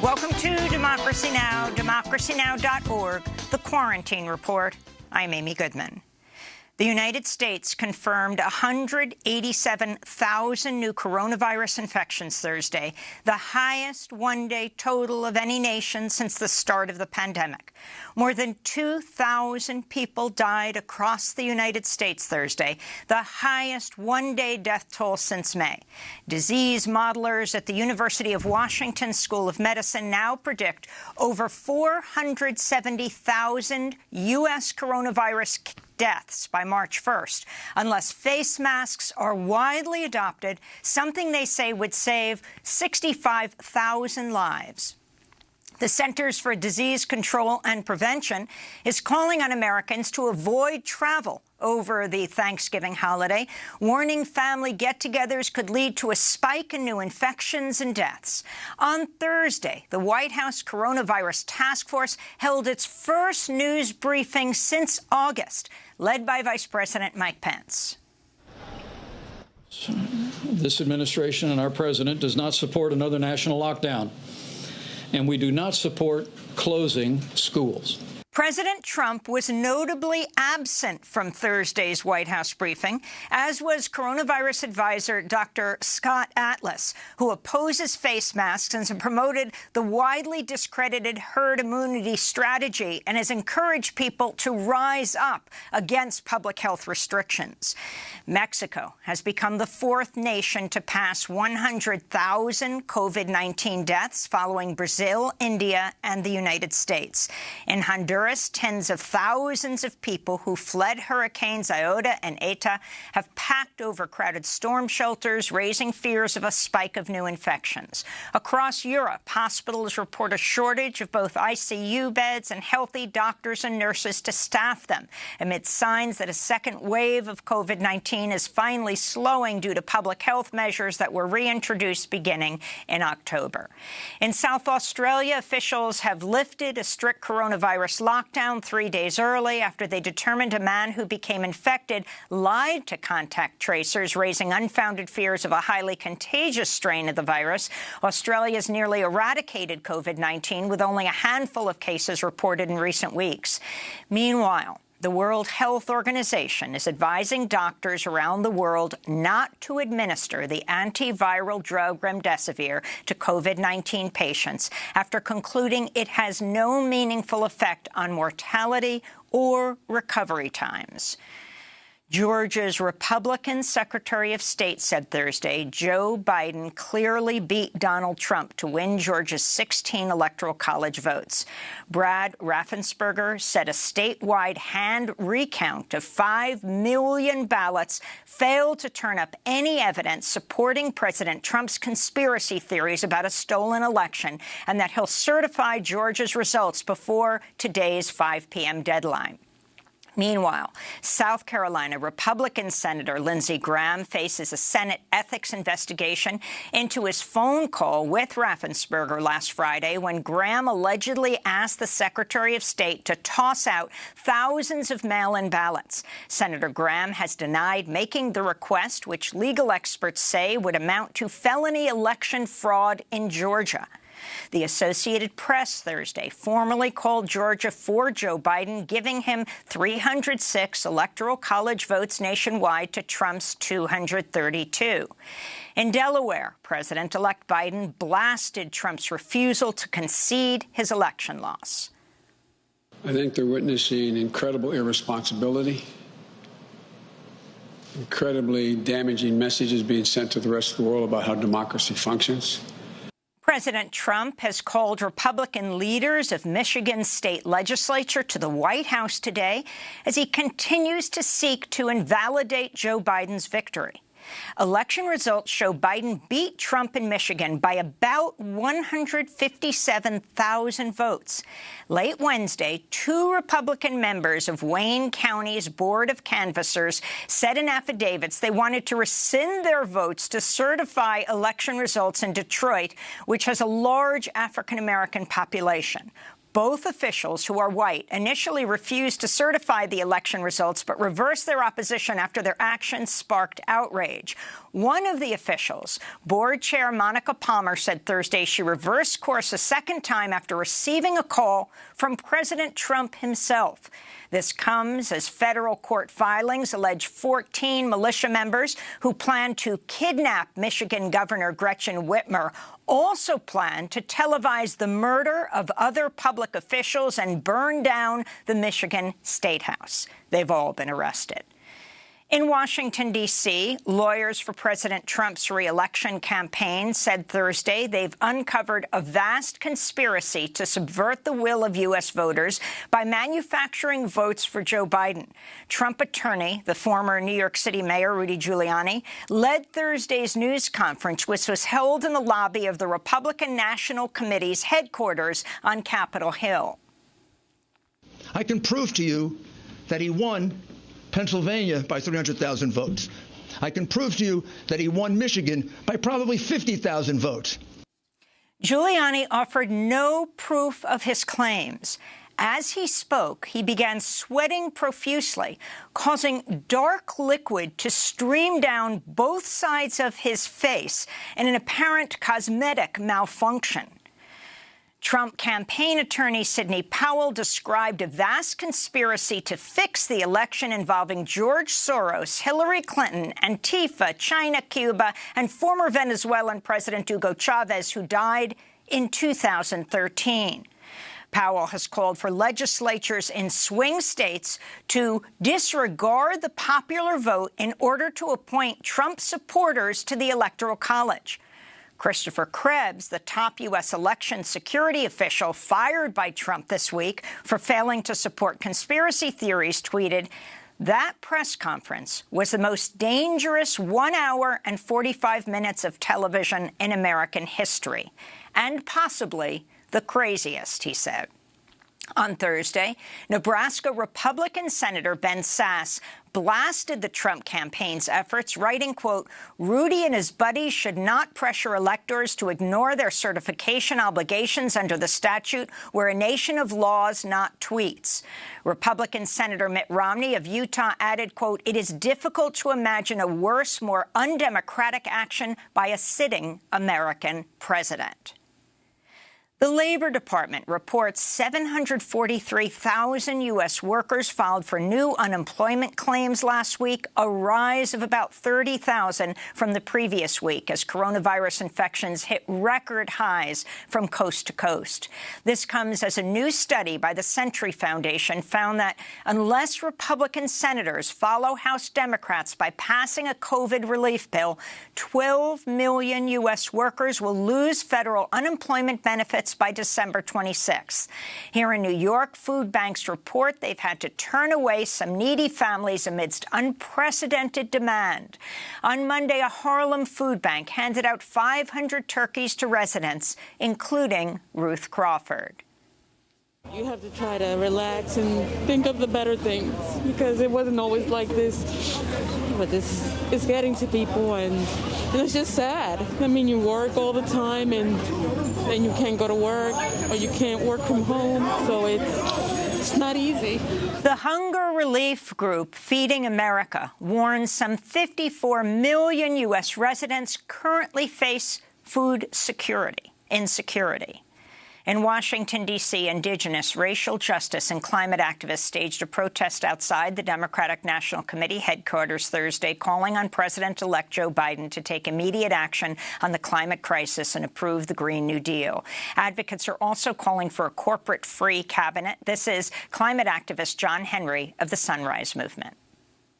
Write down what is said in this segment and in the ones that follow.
Welcome to Democracy Now!, democracynow.org, The Quarantine Report. I'm Amy Goodman. The United States confirmed 187,000 new coronavirus infections Thursday, the highest one-day total of any nation since the start of the pandemic. More than 2,000 people died across the United States Thursday, the highest one-day death toll since May. Disease modelers at the University of Washington School of Medicine now predict over 470,000 U.S. coronavirus deaths by March 1st, unless face masks are widely adopted, something they say would save 65,000 lives. The Centers for Disease Control and Prevention is calling on Americans to avoid travel over the Thanksgiving holiday, warning family get-togethers could lead to a spike in new infections and deaths. On Thursday, the White House Coronavirus Task Force held its first news briefing since August, led by Vice President Mike Pence. This administration and our president does not support another national lockdown, and we do not support closing schools. President Trump was notably absent from Thursday's White House briefing, as was coronavirus advisor Dr. Scott Atlas, who opposes face masks and has promoted the widely discredited herd immunity strategy and has encouraged people to rise up against public health restrictions. Mexico has become the fourth nation to pass 100,000 COVID-19 deaths, following Brazil, India, and the United States. In Honduras, tens of thousands of people who fled hurricanes Iota and Eta have packed overcrowded storm shelters, raising fears of a spike of new infections. Across Europe, hospitals report a shortage of both ICU beds and healthy doctors and nurses to staff them, amid signs that a second wave of COVID-19 is finally slowing due to public health measures that were reintroduced beginning in October. In South Australia, officials have lifted a strict coronavirus lockdown 3 days early after they determined a man who became infected lied to contact tracers, raising unfounded fears of a highly contagious strain of the virus. Australia has nearly eradicated COVID-19, with only a handful of cases reported in recent weeks. Meanwhile, the World Health Organization is advising doctors around the world not to administer the antiviral drug remdesivir to COVID-19 patients after concluding it has no meaningful effect on mortality or recovery times. Georgia's Republican Secretary of State said Thursday Joe Biden clearly beat Donald Trump to win Georgia's 16 Electoral College votes. Brad Raffensperger said a statewide hand recount of 5 million ballots failed to turn up any evidence supporting President Trump's conspiracy theories about a stolen election, and that he'll certify Georgia's results before today's 5 p.m. deadline. Meanwhile, South Carolina Republican Senator Lindsey Graham faces a Senate ethics investigation into his phone call with Raffensperger last Friday, when Graham allegedly asked the Secretary of State to toss out thousands of mail-in ballots. Senator Graham has denied making the request, which legal experts say would amount to felony election fraud in Georgia. The Associated Press Thursday formally called Georgia for Joe Biden, giving him 306 Electoral College votes nationwide to Trump's 232. In Delaware, President-elect Biden blasted Trump's refusal to concede his election loss. I think they're witnessing incredible irresponsibility, incredibly damaging messages being sent to the rest of the world about how democracy functions. President Trump has called Republican leaders of Michigan's state legislature to the White House today as he continues to seek to invalidate Joe Biden's victory. Election results show Biden beat Trump in Michigan by about 157,000 votes. Late Wednesday, 2 Republican members of Wayne County's Board of Canvassers said in affidavits they wanted to rescind their votes to certify election results in Detroit, which has a large African-American population. Both officials, who are white, initially refused to certify the election results but reversed their opposition after their actions sparked outrage. One of the officials, board chair Monica Palmer, said Thursday she reversed course a second time after receiving a call from President Trump himself. This comes as federal court filings allege 14 militia members who plan to kidnap Michigan Governor Gretchen Whitmer also plan to televise the murder of other public officials and burn down the Michigan State House. They've all been arrested. In Washington, D.C., lawyers for President Trump's re-election campaign said Thursday they've uncovered a vast conspiracy to subvert the will of U.S. voters by manufacturing votes for Joe Biden. Trump attorney, the former New York City Mayor Rudy Giuliani, led Thursday's news conference, which was held in the lobby of the Republican National Committee's headquarters on Capitol Hill. I can prove to you that he won Pennsylvania by 300,000 votes. I can prove to you that he won Michigan by probably 50,000 votes. Giuliani offered no proof of his claims. As he spoke, he began sweating profusely, causing dark liquid to stream down both sides of his face in an apparent cosmetic malfunction. Trump campaign attorney Sidney Powell described a vast conspiracy to fix the election involving George Soros, Hillary Clinton, Antifa, China, Cuba, and former Venezuelan President Hugo Chavez, who died in 2013. Powell has called for legislatures in swing states to disregard the popular vote in order to appoint Trump supporters to the Electoral College. Christopher Krebs, the top U.S. election security official fired by Trump this week for failing to support conspiracy theories, tweeted, "That press conference was the most dangerous 1 hour and 45 minutes of television in American history, and possibly the craziest," he said. On Thursday, Nebraska Republican Senator Ben Sasse blasted the Trump campaign's efforts, writing, quote, "Rudy and his buddies should not pressure electors to ignore their certification obligations under the statute. We're a nation of laws, not tweets." Republican Senator Mitt Romney of Utah added, quote, "It is difficult to imagine a worse, more undemocratic action by a sitting American president." The Labor Department reports 743,000 U.S. workers filed for new unemployment claims last week, a rise of about 30,000 from the previous week as coronavirus infections hit record highs from coast to coast. This comes as a new study by the Century Foundation found that unless Republican senators follow House Democrats by passing a COVID relief bill, 12 million U.S. workers will lose federal unemployment benefits by December 26th. Here in New York, food banks report they've had to turn away some needy families amidst unprecedented demand. On Monday, a Harlem food bank handed out 500 turkeys to residents, including Ruth Crawford. You have to try to relax and think of the better things because it wasn't always like this. But this is getting to people and it's just sad. I mean, you work all the time and you can't go to work or you can't work from home, so it's not easy. The hunger relief group Feeding America warns some 54 million U.S. residents currently face food insecurity. In Washington, D.C., indigenous, racial justice and climate activists staged a protest outside the Democratic National Committee headquarters Thursday, calling on President-elect Joe Biden to take immediate action on the climate crisis and approve the Green New Deal. Advocates are also calling for a corporate-free cabinet. This is climate activist John Henry of the Sunrise Movement.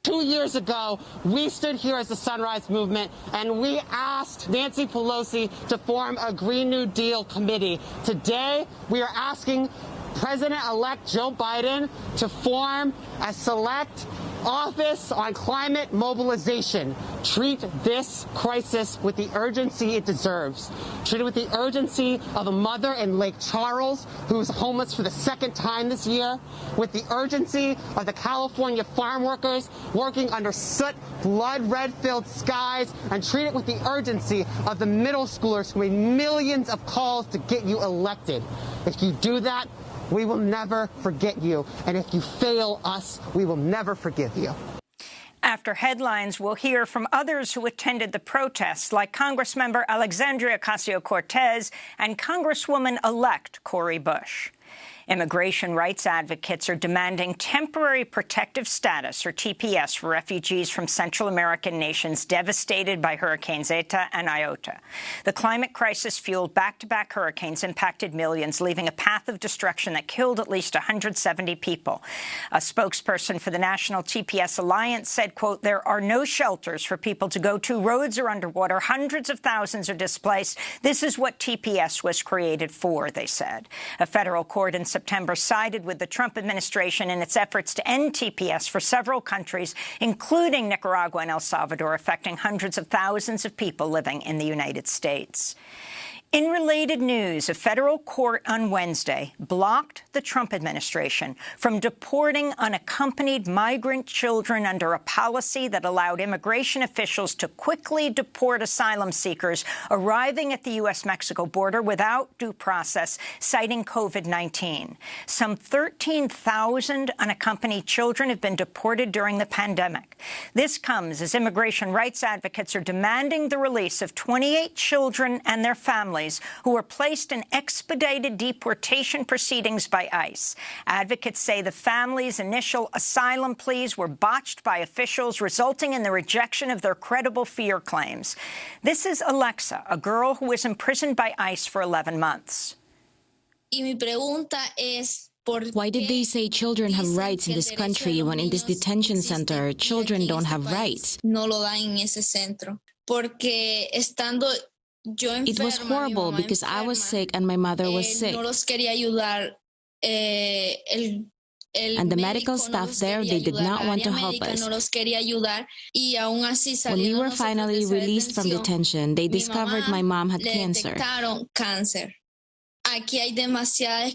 2 years ago, we stood here as the Sunrise Movement, and we asked Nancy Pelosi to form a Green New Deal committee. Today, we are asking President-elect Joe Biden to form a select office on climate mobilization. Treat this crisis with the urgency it deserves. Treat it with the urgency of a mother in Lake Charles who's homeless for the second time this year, with the urgency of the California farm workers working under soot, blood-red-filled skies, and treat it with the urgency of the middle schoolers who made millions of calls to get you elected. If you do that, we will never forget you. And if you fail us, we will never forgive you. After headlines, we'll hear from others who attended the protests, like Congressmember Alexandria Ocasio-Cortez and Congresswoman-elect Cori Bush. Immigration rights advocates are demanding temporary protective status, or TPS, for refugees from Central American nations devastated by Hurricanes Eta and Iota. The climate crisis fueled back-to-back hurricanes impacted millions, leaving a path of destruction that killed at least 170 people. A spokesperson for the National TPS Alliance said, quote, "There are no shelters for people to go to. Roads are underwater. Hundreds of thousands are displaced. This is what TPS was created for," they said. A federal court in September sided with the Trump administration in its efforts to end TPS for several countries, including Nicaragua and El Salvador, affecting hundreds of thousands of people living in the United States. In related news, a federal court on Wednesday blocked the Trump administration from deporting unaccompanied migrant children under a policy that allowed immigration officials to quickly deport asylum seekers arriving at the U.S.-Mexico border without due process, citing COVID-19. Some 13,000 unaccompanied children have been deported during the pandemic. This comes as immigration rights advocates are demanding the release of 28 children and their families who were placed in expedited deportation proceedings by ICE. Advocates say the families' initial asylum pleas were botched by officials, resulting in the rejection of their credible fear claims. This is Alexa, a girl who was imprisoned by ICE for 11 months. Why did they say children have rights in this country when in this detention center, children don't have rights? It was horrible because I was sick and my mother was sick. And the medical staff there, they did not want to help us. When we were finally released from detention, they discovered my mom had cancer.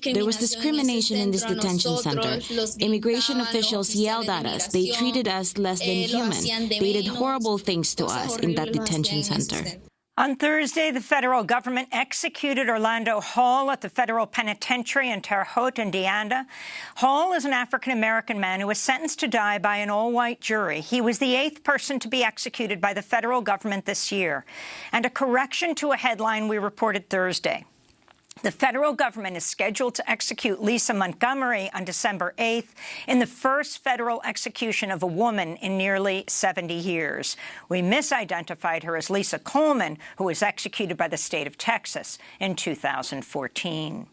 There was discrimination in this detention center. Immigration officials yelled at us. They treated us less than human. They did horrible things to us in that detention center. On Thursday, the federal government executed Orlando Hall at the federal penitentiary in Terre Haute, Indiana. Hall is an African-American man who was sentenced to die by an all-white jury. He was the 8th person to be executed by the federal government this year. And a correction to a headline we reported Thursday. The federal government is scheduled to execute Lisa Montgomery on December 8th in the first federal execution of a woman in nearly 70 years. We misidentified her as Lisa Coleman, who was executed by the state of Texas in 2014.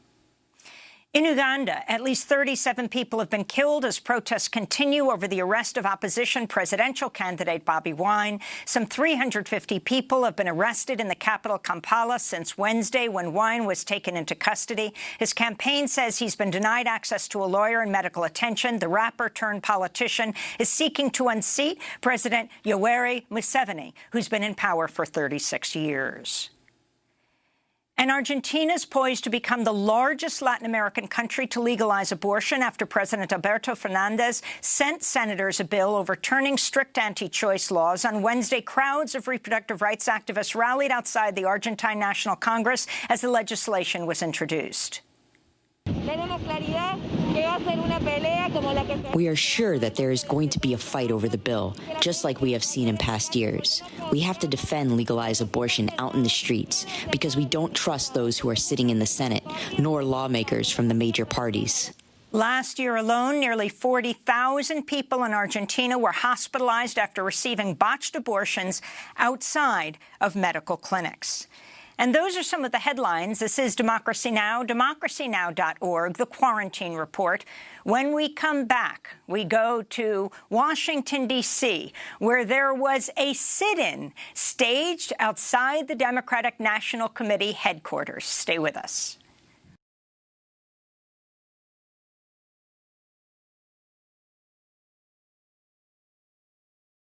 In Uganda, at least 37 people have been killed as protests continue over the arrest of opposition presidential candidate Bobi Wine. Some 350 people have been arrested in the capital Kampala since Wednesday when Wine was taken into custody. His campaign says he's been denied access to a lawyer and medical attention. The rapper-turned-politician is seeking to unseat President Yoweri Museveni, who's been in power for 36 years. And Argentina is poised to become the largest Latin American country to legalize abortion after President Alberto Fernandez sent senators a bill overturning strict anti-choice laws. On Wednesday, crowds of reproductive rights activists rallied outside the Argentine National Congress as the legislation was introduced. We are sure that there is going to be a fight over the bill, just like we have seen in past years. We have to defend legalized abortion out in the streets because we don't trust those who are sitting in the Senate, nor lawmakers from the major parties. Last year alone, nearly 40,000 people in Argentina were hospitalized after receiving botched abortions outside of medical clinics. And those are some of the headlines. This is Democracy Now!, democracynow.org, the Quarantine Report. When we come back, we go to Washington, D.C., where there was a sit-in staged outside the Democratic National Committee headquarters. Stay with us.